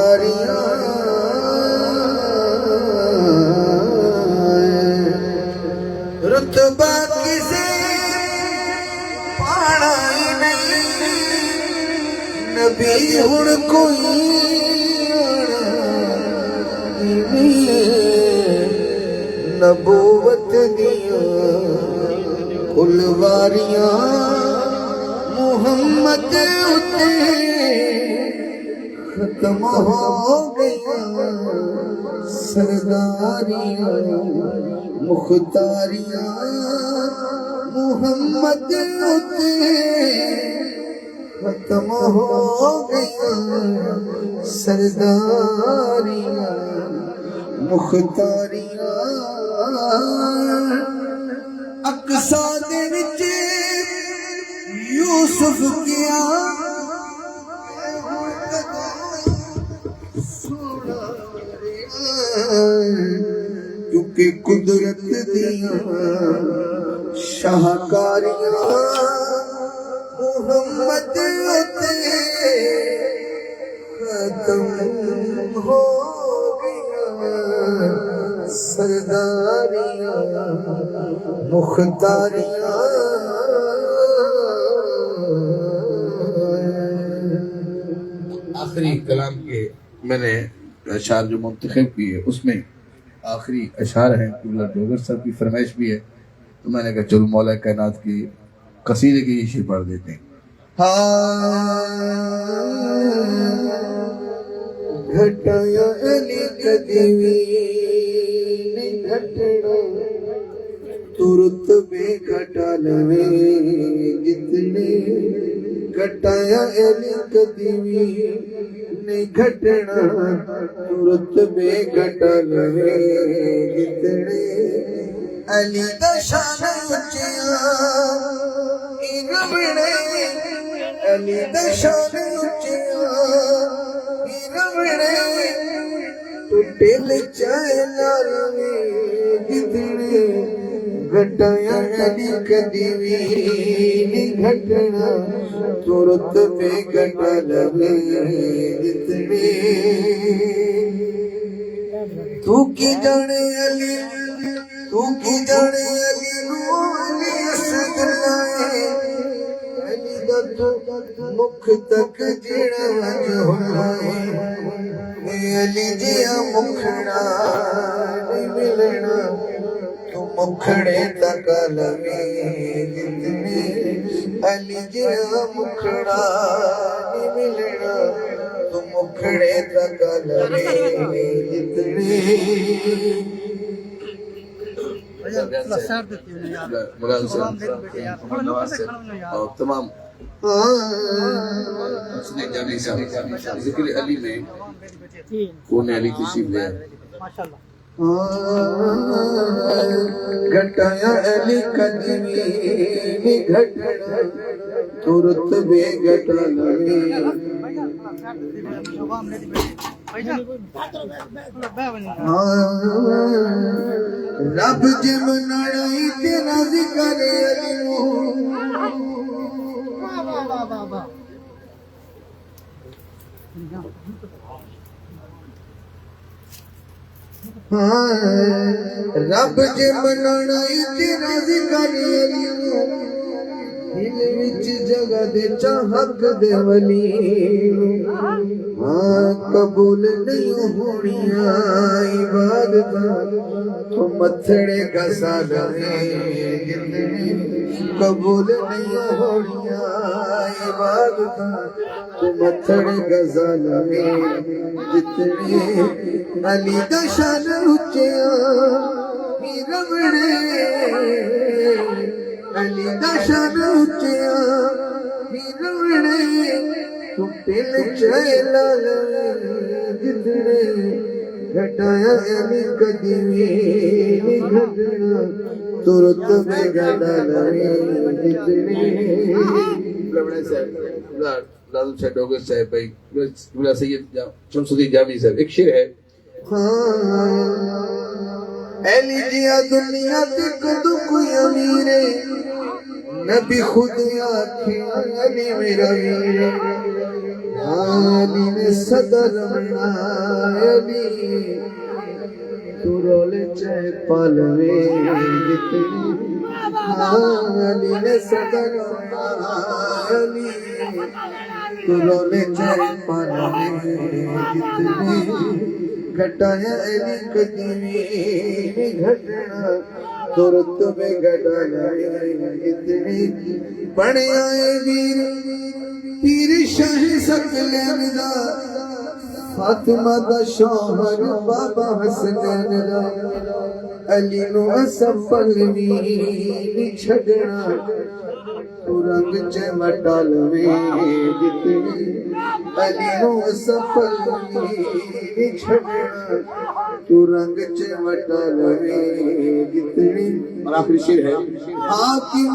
مختاریاں رتبہ کسے پانا ہی نہیں نبی ہن کوئی نبوت دیاں کلواریاں محمد اتے ختم ہو گیا سرداریاں مختاریاں محمد اتے ختم ہو گیا سرداریاں مختاریاں اقصا دے وچ یوسف کیا کیونکہ قدرت دیاں شاہکاریاں محمد اتے ختم ہو سرداریاں مختاریاں آخری کلام کے میں نے اشعار جو منتخب کیے اس میں آخری اشعار ہیں قبلہ ڈوگر صاحب کی فرمائش بھی ہے تو میں نے کہا چلو مولا کائنات کی قصیدے کی یہ شعر پڑھ دیتے ہیں. گھٹایا علی کدیوی گھٹنا ترت بے گھٹا لوے جتنے گھٹایا علی کدیوی نے گھٹنا ترت بے گھٹا لوے جتنے علی دا شان اچیا ربڑے علی دا شان اچیا ربڑے ٹوٹل چائے لاروے جتنے گھٹایا علی کدیوی نے گھٹنا ترت بے گھٹا لوے جتنے تو کی جانے علی تو کی جانے علی نو علی اسد لائے علی دا تو مکھ تک جڑا جو لائے علی جیا مکھڑا نہیں ملنا تو مکھڑے تک لوے جتنے علی جیا مکھڑا نہیں ملنا تو مکھڑے تک لوے جتنے تمام ذکر علی میں کون علی تشریف لے گھٹایا علی کدیوی گھٹنا ترت بے گھٹا لوے رب جم نڑائی تیرا ذکر علی رب جم نڑائی تیرا ذکر علی دل وچ جگہ دے چاہک دے ولی قبول نہیں ہونیاں عبادتاں تو متھڑے گسا لوے قبول نہیں ہونیاں عبادتاں تو متھڑے گسا لوے جتنے علی دا شان اچیا ربڑے علی دا شان اچیا ربڑے ٹوٹل چائے لالوے جتنے گھٹایا علی کدیوی نے گھٹنا ترت بے گھٹا لوے جتنے بڑے صاحب لازم شاہ ڈوگر صاحب بھائی قبلہ سید شمس الدین جامی صاحب ایک شعر ہے علی جیا دنیا تک کوئی امیر نبی خود آکھے علی میرا ویر علی نے صدر علی تو رول چہ پالوے جتنی علی نے صدر علی تو رول چہ پالوے جتنی گھٹایا علی قدیمی گھٹنا دورت میں گھٹایا جتنی بڑے آئے ویر پیر شاہ سکلین دا فاطمہ دا شوہر بابا حسنین دا علی نو اسفلوی چھڑنا تو رنگ چمٹا لوے جتنی علی نو اسفلوی چھڑنا تو رنگ چمٹا لوے جتنی اور آخری شعر ہے حاکم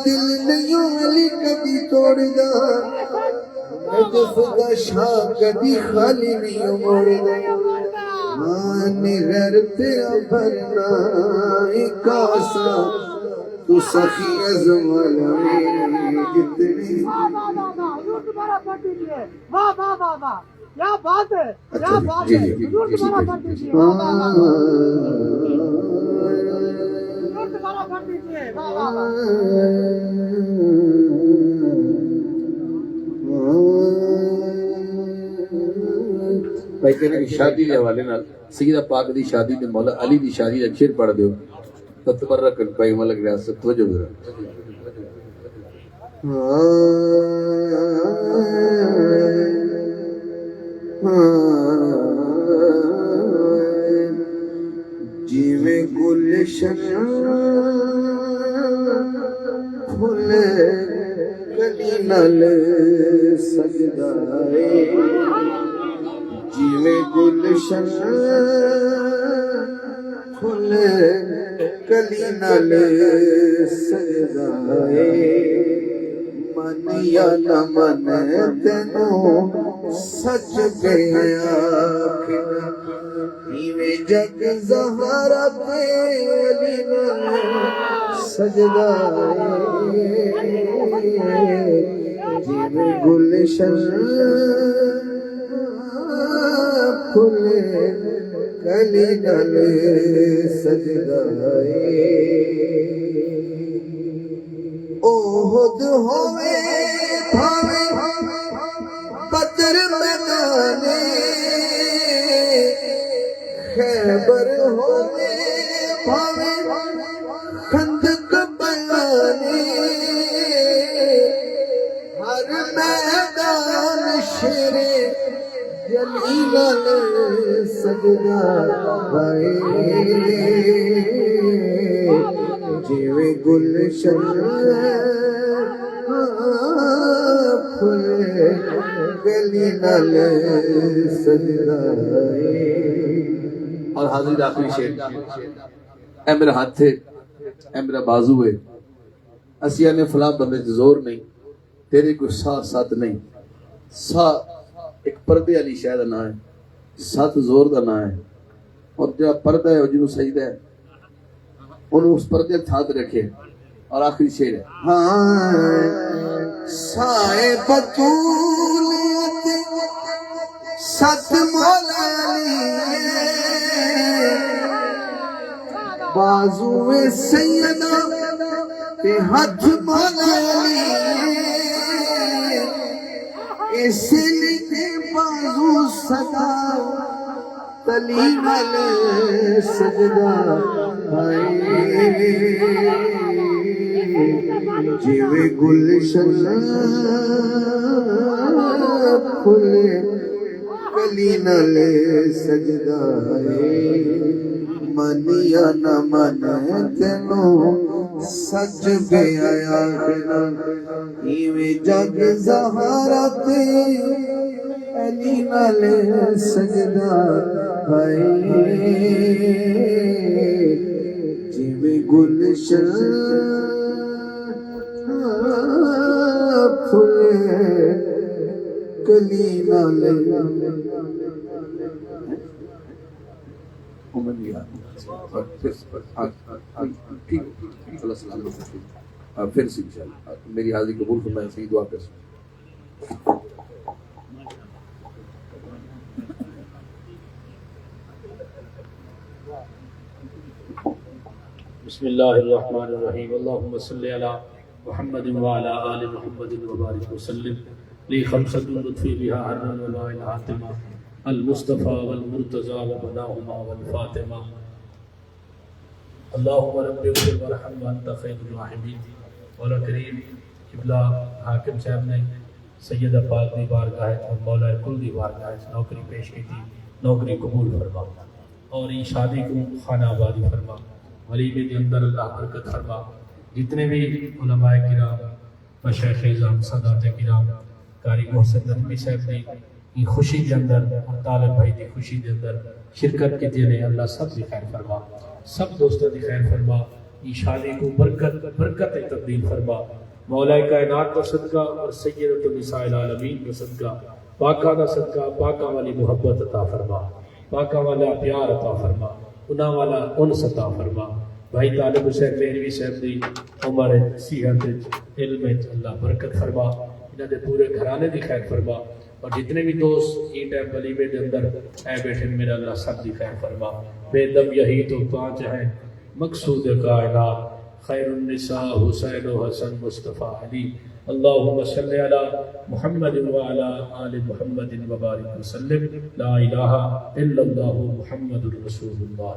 دل نہیں علی کبھی توڑ دا نجف دا شاہ کبھی خالی نہیں موڑ دا مانی غیر تیرا بھرنا کاسا تو سخی ازمال میں جتنی واہ واہ واہ واہ کیا بات ہے کیا بات ہے حضور دوبارہ پڑھ دیجیے حضور دوبارہ پڑھ دیجیے واہ واہ واہ بھائی کہنے کی شادی دے حوالے نال سیدہ پاک دی شادی دے مولا علی دی شادی دا شعر پڑھ دیو تو تبرک بھائی ملک ریاست توجہ ذرا جیویں گلشن پھول کلی نال سجدائے جیویں گلشن پھول کلی نال سجدائے من یا نہ من تینوں سج گیا ایویں جگ زہرا تے علی نال سجدائے جیویں گلشن پھول کلی نال سجدائے اوہد ہوئے بھاوے بدر میدانے خیبر ہوئے بھاوے خندق بیانے ہر میدان شیر جلیل سجدہ بائے جیویں گلشن پھول گلی نال سجدائے اور حاضر آخری شعر اے میرا ہاتھ ہے اے میرا بازو ہے اسیہ نے فلاں بندے زور نہیں تیرے کوئی سا ساتھ نہیں سا ایک پردے علی شاہ دا نام ہے ساتھ زور دا نام ہے اور جو پردہ ہے جنہوں سجدہ ہے انہوں اس پردے ہاتھ رکھے اور آخری شعر ہے سائے بطولیت ست مولا علی بازو سیدہ تے ہاتھ مولا علی اس لیے بازو صدا تلی نال سجدہ جیویں گلشن پھول کلی نال سجدائے من یا نہ من تینوں سج گیا آخنا ایویں جگ زہرا تے علی نال سجدہ جیویں گلشن پھول کلی نال پھر سے انشاءاللہ میری حاضری قبول فرمائے صحیح دعا کر بسم اللہ الرحمن الرحیم اللہم صلی علی محمد وعلی آل محمد وبارک وسلم لی خمسۃ لطفی بہا حرا ولا الحاتمہ المصطفیٰ والمرتضیٰ وبناہما والفاطمہ اللہم رب اغفر وارحم وانت خیر الراحمین۔ مولا کریم قبلہ حاکم صاحب نے سیدہ پاک دی بارگاہ اور مولا کل دی بارگاہ نوکری پیش کی تھی، نوکری قبول فرما اور ان شادی کو خانہ آبادی فرما، ولیمے کے اندر اللہ برکت فرما۔ جتنے بھی علماء کرام مشائخ اعظام سادات کرام قاری محسن نقوی صاحب نے یہ خوشی کے اندر اور طالب بھائی کی خوشی کے اندر شرکت کی دینے اللہ سب کی خیر فرما، سب دوستوں کی خیر فرما، یہ شادی کو برکت تبدیل فرما۔ مولا کائنات کا صدقہ اور سیدۃ النساء العالمین کا صدقہ، پاکہ کا صدقہ، پاکہ والی محبت عطا فرما، پاکہ والا پیار عطا فرما، انہاں والا انس عطا فرما۔ بھائی طالب حسین مہروی صاحب دی عمر صحت علم اللہ برکت فرما، انہاں دے پورے گھرانے دی خیر فرما، اور جتنے بھی دوست یہ ٹائم ولیمے دے اندر اے بیٹھے میرا اللہ سب دی خیر فرما۔ بے دم یہی تو پانچ ہیں مقصود کائنات، خیر النساء حسین و حسن مصطفیٰ علی۔ اللہم صلی علی محمد وعلی آل محمد وبارک وسلم۔ لا الہ الا اللہ محمد الرسول اللہ۔